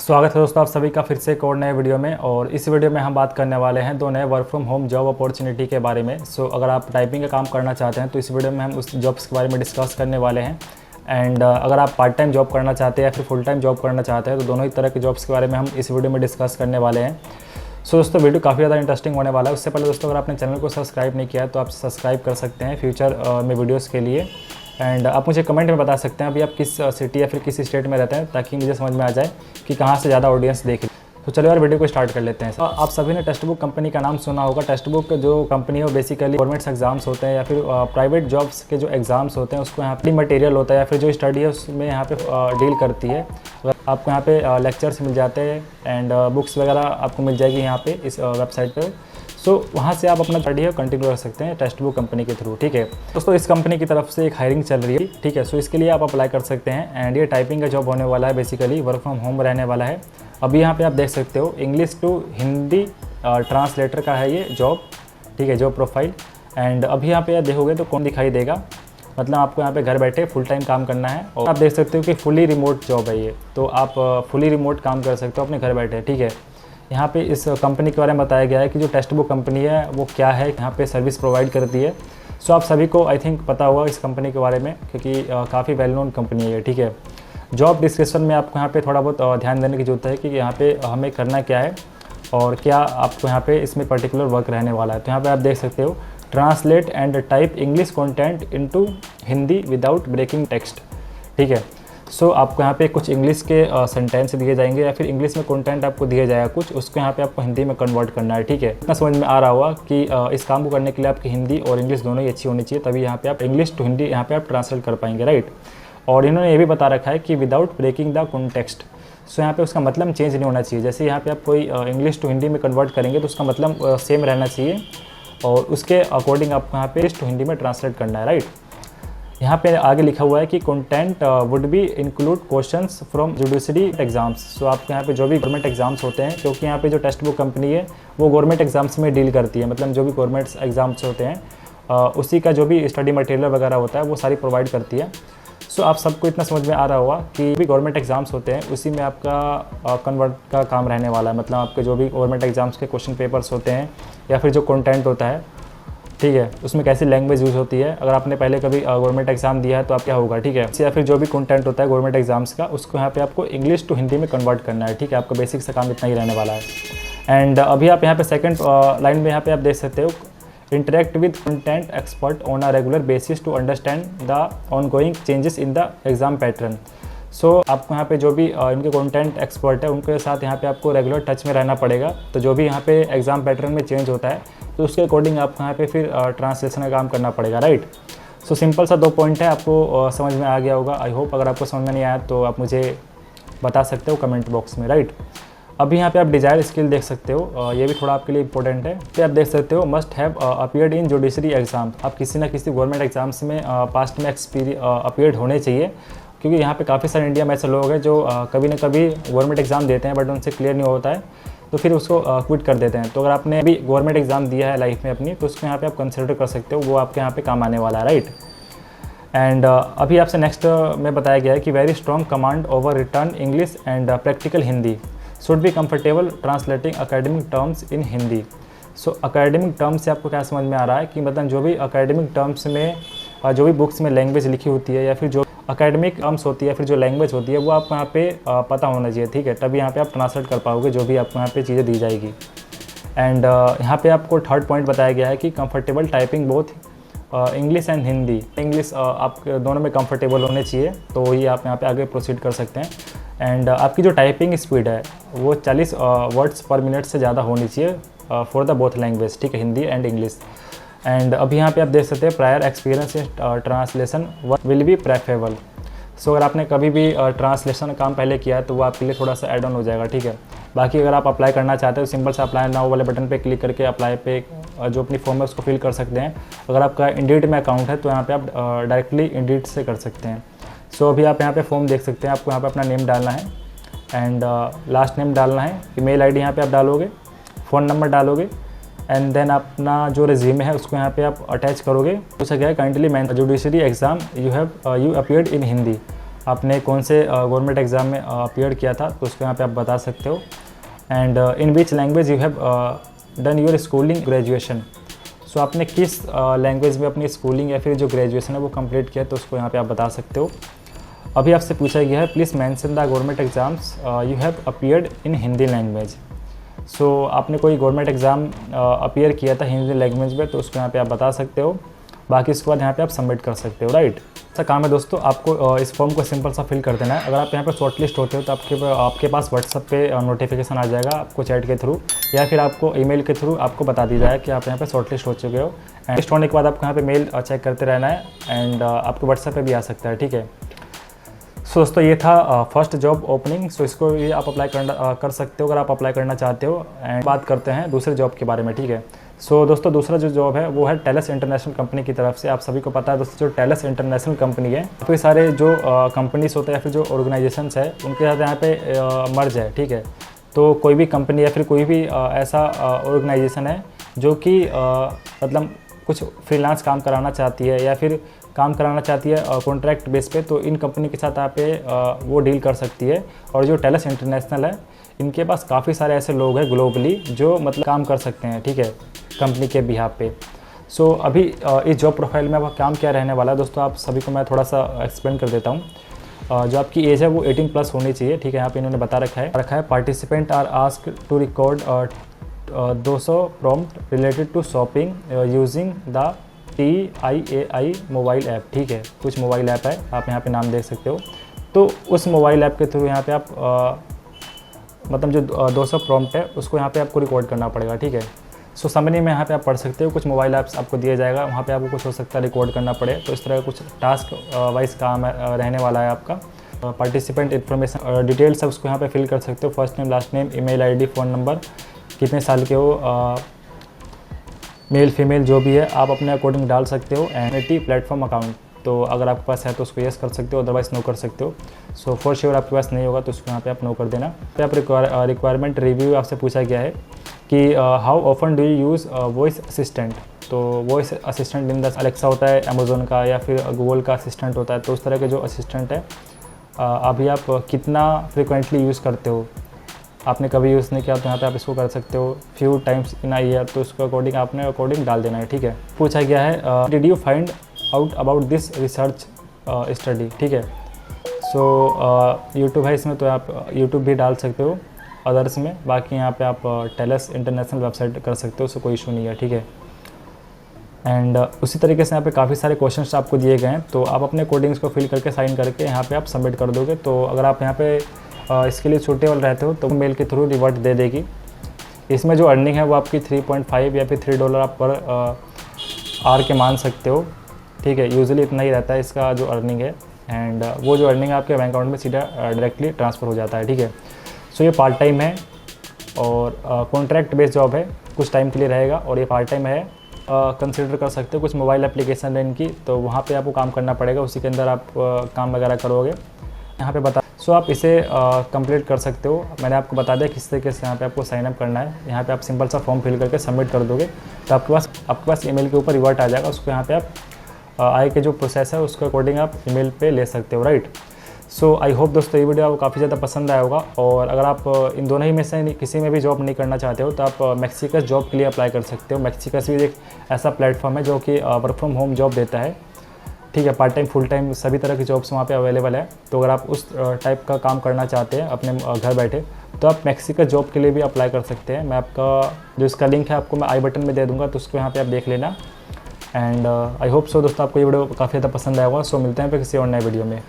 स्वागत है दोस्तों आप सभी का फिर से एक और नए वीडियो में। और इस वीडियो में हम बात करने वाले हैं दो नए work from home job opportunity के बारे में। अगर आप टाइपिंग का काम करना चाहते हैं तो इस वीडियो में हम उस जॉब्स के बारे में डिस्कस करने वाले हैं। एंड अगर आप पार्ट टाइम जॉब करना चाहते हैं या फिर फुल टाइम जॉब करना चाहते हैं तो दोनों ही तरह के जॉब्स के बारे में हम इस वीडियो में डिस्कस करने वाले हैं। दोस्तों वीडियो काफ़ी ज़्यादा इंटरेस्टिंग होने वाला है। उससे पहले दोस्तों अगर आपने चैनल को सब्सक्राइब नहीं किया है तो आप सब्सक्राइब कर सकते हैं फ्यूचर में वीडियोज़ के लिए। एंड आप मुझे कमेंट में बता सकते हैं अभी आप किस सिटी या फिर किस स्टेट में रहते हैं, ताकि मुझे समझ में आ जाए कि कहाँ से ज़्यादा ऑडियंस देखे। तो चलो यार वीडियो को स्टार्ट कर लेते हैं। आप सभी ने टेक्स्ट बुक कंपनी का नाम सुना होगा। टेक्स्ट बुक जो कंपनी है वो बेसिकली गवर्नमेंट एग्जाम्स होते हैं या फिर प्राइवेट जॉब्स के जो एग्जाम्स होते हैं उसको यहाँ पे मटेरियल होता है या फिर जो स्टडी है उसमें यहाँ पे डील करती है। आपको यहाँ पे लेक्चर्स मिल जाते हैं एंड बुक्स वगैरह आपको मिल जाएगी यहाँ पे इस वेबसाइट पर। वहाँ से आप अपना स्टडी है कंटिन्यू कर सकते हैं टेक्स्ट बुक कंपनी के थ्रू। ठीक है दोस्तों, इस कंपनी की तरफ से एक हायरिंग चल रही है। ठीक है, इसके लिए आप अप्लाई कर सकते हैं। एंड ये टाइपिंग का जॉब होने वाला है, बेसिकली वर्क फ्रॉम होम रहने वाला है। अभी यहाँ पे आप देख सकते हो इंग्लिश टू हिंदी ट्रांसलेटर का है ये जॉब। ठीक है, जॉब प्रोफाइल। एंड अभी यहाँ पे आप देखोगे तो कौन दिखाई देगा, मतलब आपको यहाँ पे घर बैठे फुल टाइम काम करना है। और आप देख सकते हो कि फुली रिमोट जॉब है ये, तो आप फुली रिमोट काम कर सकते हो अपने घर बैठे। ठीक है, यहाँ पे इस कंपनी के बारे में बताया गया है कि जो टेक्स्ट बुक कंपनी है वो क्या है, यहाँ पे सर्विस प्रोवाइड करती है। आप सभी को आई थिंक पता होगा इस कंपनी के बारे में, क्योंकि काफ़ी वेल नोन कंपनी है ये। ठीक है, जॉब डिस्क्रिप्शन में आपको यहाँ पे थोड़ा बहुत ध्यान देने की जरूरत है कि यहाँ पे हमें करना क्या है और क्या आपको यहाँ पे इसमें पर्टिकुलर वर्क रहने वाला है। तो यहाँ पे आप देख सकते हो translate and type English content into Hindi without breaking text. ठीक है, आपको यहाँ पे कुछ इंग्लिश के सेंटेंस दिए जाएंगे या फिर इंग्लिश में कंटेंट आपको दिया जाएगा कुछ, उसको यहाँ पे आपको हिंदी में कन्वर्ट करना है। ठीक है, इतना समझ में आ रहा होगा कि इस काम को करने के लिए आपकी हिंदी और इंग्लिश दोनों ही अच्छी होनी चाहिए, तभी यहाँ पे आप इंग्लिश टू हिंदी यहाँ पे आप ट्रांसलेट कर पाएंगे। राइट, और इन्होंने ये भी बता रखा है कि विदाउट ब्रेकिंग द कॉन्टेक्स्ट। यहाँ पे उसका मतलब चेंज नहीं होना चाहिए। जैसे यहाँ पे आप कोई इंग्लिश टू हिंदी में कन्वर्ट करेंगे तो उसका मतलब सेम रहना चाहिए और उसके अकॉर्डिंग आपको यहाँ पे इंग्लिश टू हिंदी में ट्रांसलेट करना है। राइट, यहाँ पे आगे लिखा हुआ है कि content would be include questions from judiciary exams. आपको यहाँ पे जो भी गवर्नमेंट एग्जाम्स होते हैं, क्योंकि यहाँ पे जो टेक्स्ट बुक कंपनी है वो गवर्नमेंट एग्जाम्स में डील करती है, मतलब जो भी गवर्नमेंट एग्जाम्स होते हैं उसी का जो भी स्टडी मटेरियल वगैरह होता है वो सारी प्रोवाइड करती है। आप सबको इतना समझ में आ रहा होगा कि भी गवर्नमेंट एग्जाम्स होते हैं उसी में आपका कन्वर्ट का काम रहने वाला है, मतलब आपके जो भी गवर्नमेंट एग्जाम्स के क्वेश्चन पेपर्स होते हैं या फिर जो कंटेंट होता है, ठीक है, उसमें कैसी लैंग्वेज यूज़ होती है। अगर आपने पहले कभी गवर्नमेंट एग्जाम दिया है तो आप क्या होगा। ठीक है, या फिर जो भी कंटेंट होता है गवर्नमेंट एग्जाम्स का उसको यहाँ पे आपको इंग्लिश टू हिंदी में कन्वर्ट करना है। ठीक है, आपका बेसिक सा काम इतना ही रहने वाला है। एंड अभी आप यहाँ पे सेकंड लाइन में यहाँ पे आप देख सकते हो interact with content expert on a regular basis to understand the ongoing changes in the exam pattern. आपको यहाँ पे जो भी इनके कंटेंट एक्सपर्ट है उनके साथ यहाँ पे आपको रेगुलर टच में रहना पड़ेगा। तो जो भी यहाँ पे एग्जाम पैटर्न में चेंज होता है तो उसके अकॉर्डिंग आपको यहाँ पे फिर ट्रांसलेशन का काम करना पड़ेगा। राइट, सिंपल सा 2 पॉइंट है, आपको समझ में आ गया होगा। आई होप अगर आपको समझ में नहीं आया तो आप मुझे बता सकते हो कमेंट बॉक्स में। राइट, अभी यहाँ पे आप डिजायर स्किल देख सकते हो, ये भी थोड़ा आपके लिए इंपॉर्टेंट है। तो आप देख सकते हो must have appeared in judiciary exam. आप किसी ना किसी गवर्नमेंट एग्जाम्स में पास्ट में अपीयर्ड होने चाहिए, क्योंकि यहाँ पे काफ़ी सारे इंडिया में ऐसे लोग हैं जो कभी ना कभी गवर्नमेंट एग्जाम देते हैं बट उनसे क्लियर नहीं होता है तो फिर उसको क्विट कर देते हैं। तो अगर आपने अभी गवर्नमेंट एग्जाम दिया है लाइफ में अपनी तो उसको यहाँ पे आप कंसिडर कर सकते हो, वो आपके यहाँ पे काम आने वाला है। राइट, एंड अभी आपसे नेक्स्ट में बताया गया है कि very strong command over return English and practical Hindi, should be comfortable translating academic terms in Hindi. Academic terms से आपको क्या समझ में आ रहा है कि मतलब जो भी अकेडमिक टर्म्स में जो भी बुक्स में लैंग्वेज लिखी होती है या फिर जो अकेडमिक टर्म्स होती है फिर जो लैंग्वेज होती है वो आपको यहाँ पे पता होना चाहिए। ठीक है, तभी यहाँ पे आप ट्रांसलेट कर पाओगे जो भी आपको यहाँ पे चीज़ें दी जाएगी। एंड यहाँ पे आपको थर्ड पॉइंट बताया गया है कि comfortable typing both English and Hindi. English आप दोनों में कंफर्टेबल होने चाहिए तो ही आप यहाँ पे आगे प्रोसीड कर सकते हैं। एंड आपकी जो टाइपिंग स्पीड है वो 40 वर्ड्स पर मिनट से ज़्यादा होनी चाहिए फॉर द बोथ लैंग्वेज। ठीक है, हिंदी एंड इंग्लिश। एंड अभी यहाँ पे आप देख सकते हैं prior experience in translation will be preferable. अगर आपने कभी भी ट्रांसलेशन काम पहले किया है तो वो आपके लिए थोड़ा सा एड ऑन हो जाएगा। ठीक है, बाकी अगर आप अप्लाई करना चाहते हो सिंपल सा अप्लाई नाउ वाले बटन पे क्लिक करके अप्लाई पे जो अपनी फॉर्म है उसको फिल कर सकते हैं। अगर आपका इंडीड में अकाउंट है तो यहाँ पे आप डायरेक्टली इंडीड से कर सकते हैं। अभी आप यहाँ पे फॉर्म देख सकते हैं, आपको यहाँ पे अपना नेम डालना है एंड लास्ट नेम डालना है, ईमेल आईडी यहाँ पे आप डालोगे, फ़ोन नंबर डालोगे एंड देन अपना जो रिज्यूमे है उसको यहाँ पे आप अटैच करोगे। उससे क्या है kindly man judiciary exam you appeared in Hindi. आपने कौन से गवर्नमेंट एग्ज़ाम में अपीयर किया था, तो उसको यहाँ पे आप बता सकते हो। And in which language you have done your schooling graduation. So आपने किस लैंग्वेज में अपनी स्कूलिंग या फिर जो ग्रेजुएशन है वो कंप्लीट किया, तो उसको यहाँ पे आप बता सकते हो। अभी आपसे पूछा गया है please mention the government exams you have appeared in Hindi language. So आपने कोई गवर्नमेंट एग्ज़ाम अपीयर किया था हिंदी लैंग्वेज में, तो उसको यहाँ पे आप बता सकते हो। बाकी इसके बाद यहाँ पे आप सबमिट कर सकते हो, राइट। ऐसा काम है दोस्तों, आपको इस फॉर्म को सिंपल सा फिल कर देना है। अगर आप यहाँ पे शॉर्टलिस्ट होते हो तो आपके पास व्हाट्सएप पे नोटिफिकेशन आ जाएगा आपको चैट के थ्रू, या फिर आपको ईमेल के थ्रू आपको बता दी जाए कि आप यहाँ पे शॉर्टलिस्ट हो चुके हो। एंड लिस्ट होने के बाद आपको यहाँ पे मेल चेक करते रहना है, एंड आपको व्हाट्सएप पे भी आ सकता है, ठीक है। सो दोस्तों ये था फर्स्ट जॉब ओपनिंग। सो इसको ये आप अप्लाई कर सकते हो अगर आप अप्लाई करना चाहते हो। एंड बात करते हैं दूसरे जॉब के बारे में, ठीक है। सो दोस्तों दूसरा जो जॉब है वो है टेलस इंटरनेशनल कंपनी की तरफ से। आप सभी को पता है दोस्तों, जो टेलस इंटरनेशनल कंपनी है, काफ़ी सारे जो कंपनीज होते हैं या फिर जो ऑर्गेनाइजेशंस है उनके साथ यहाँ पे मर्ज है, ठीक है। तो कोई भी कंपनी या फिर कोई भी ऐसा ऑर्गेनाइजेशन है जो कि मतलब कुछ फ्रीलांस काम कराना चाहती है या फिर काम कराना चाहती है कॉन्ट्रैक्ट बेस पे, तो इन कंपनी के साथ आप पे वो डील कर सकती है। और जो टेलस इंटरनेशनल है, इनके पास काफ़ी सारे ऐसे लोग हैं ग्लोबली जो मतलब काम कर सकते हैं, ठीक है, कंपनी के बिहाफ पे। सो अभी इस जॉब प्रोफाइल में आपका काम क्या रहने वाला है दोस्तों, आप सभी को मैं थोड़ा सा एक्सप्लेन कर देता हूँ। जो आपकी एज है वो 18+ होनी चाहिए, ठीक है। यहाँ पे इन्होंने बता रखा है participant are asked to record 200 prompt related to shopping using the TIAI mobile app, ठीक है। कुछ मोबाइल ऐप है, आप यहाँ पे नाम देख सकते हो। तो उस मोबाइल ऐप के थ्रू यहाँ पे आप मतलब जो 200 प्रॉम्प्ट है उसको यहाँ पे आपको रिकॉर्ड करना पड़ेगा, ठीक है। सो समरी में यहाँ पे आप पढ़ सकते हो, कुछ मोबाइल ऐप्स आपको दिया जाएगा, वहाँ पे आपको कुछ हो सकता है रिकॉर्ड करना पड़े। तो इस तरह का कुछ टास्क वाइज काम रहने वाला है आपका। पार्टिसिपेंट इन्फॉर्मेशन डिटेल्स है उसको यहाँ पे फिल कर सकते हो, first name, last name, email ID, phone number, कितने साल के हो, मेल फीमेल जो भी है आप अपने अकॉर्डिंग डाल सकते हो। एंड प्लेटफॉर्म अकाउंट, तो अगर आपके पास है तो उसको येस कर सकते हो, अदरवाइज नो कर सकते हो। सो फॉर श्योर आपके पास नहीं होगा तो उसको यहाँ पे आप नो कर देना। तो आप रिक्वायरमेंट रिव्यू आपसे पूछा गया है कि how often do you use voice assistant. तो voice assistant in the Alexa होता है अमेजोन का, या फिर गूगल का असिस्टेंट होता है। तो उस तरह के जो असिस्टेंट है अभी आप कितना फ्रिक्वेंटली यूज़ करते हो, आपने कभी यूज़ नहीं किया तो यहाँ पे आप इसको कर सकते हो few times in a year, तो उसके अकॉर्डिंग डाल देना है, ठीक है। पूछा गया है did you find out about this research study, ठीक है। सो यूट्यूब है इसमें, तो आप यूट्यूब भी डाल सकते हो अदर्स में। बाकी यहाँ पे आप टेलस इंटरनेशनल वेबसाइट कर सकते हो, उससे कोई इशू नहीं है, ठीक है। एंड उसी तरीके से यहाँ पे काफ़ी सारे क्वेश्चंस आपको दिए गए हैं, तो आप अपने कोडिंग्स को फिल करके साइन करके यहाँ पे आप सबमिट कर दोगे। तो अगर आप यहाँ पे इसके लिए सूटेबल रहते हो तो मेल के थ्रू रिवर्ट दे देगी। इसमें जो अर्निंग है वो आपकी 3.5 या फिर $3 आप पर आवर के मान सकते हो, ठीक है। यूजुअली इतना ही रहता है इसका जो अर्निंग है, एंड वो जो अर्निंग है आपके बैंक अकाउंट में सीधा डायरेक्टली ट्रांसफ़र हो जाता है, ठीक है। सो ये पार्ट टाइम है और कॉन्ट्रैक्ट बेस्ड जॉब है, कुछ टाइम के लिए रहेगा और ये पार्ट टाइम है। कंसिडर कर सकते हो, कुछ मोबाइल एप्लीकेशन है इनकी, तो वहाँ पे आपको काम करना पड़ेगा, उसी के अंदर आप काम वगैरह करोगे। यहाँ पे बता सो आप इसे कंप्लीट कर सकते हो। मैंने आपको बता दिया किस तरीके से यहाँ पे आपको साइन अप करना है। यहाँ पे आप सिंपल सा फॉर्म फिल करके सबमिट कर दोगे तो आपके पास ईमेल के ऊपर रिवर्ट आ जाएगा। उसको यहाँ पे आप आगे के जो प्रोसेस है उसके अकॉर्डिंग आप ईमेल पे ले सकते हो, राइट। सो आई होप दोस्तों ये वीडियो आपको काफ़ी ज़्यादा पसंद आया होगा। और अगर आप इन दोनों ही में से किसी में भी जॉब नहीं करना चाहते हो तो आप मैक्सिकस जॉब के लिए अप्लाई कर सकते हो। मैक्सिकस भी एक ऐसा प्लेटफॉर्म है जो कि वर्क फ्रॉम होम जॉब देता है, ठीक है। पार्ट टाइम, फुल टाइम सभी तरह की जॉब्स वहाँ पे अवेलेबल है। तो अगर आप उस टाइप का काम करना चाहते हैं अपने घर बैठे तो आप मैक्सिकस जॉब के लिए भी अप्लाई कर सकते हैं। मैं आपका जो इसका लिंक है आपको मैं आई बटन में दे दूँगा, तो उसको यहाँ पे आप देख लेना। एंड आई होप सो दोस्तों आपको ये वीडियो काफ़ी ज़्यादा पसंद आया होगा। सो मिलते हैं फिर किसी और नए वीडियो में।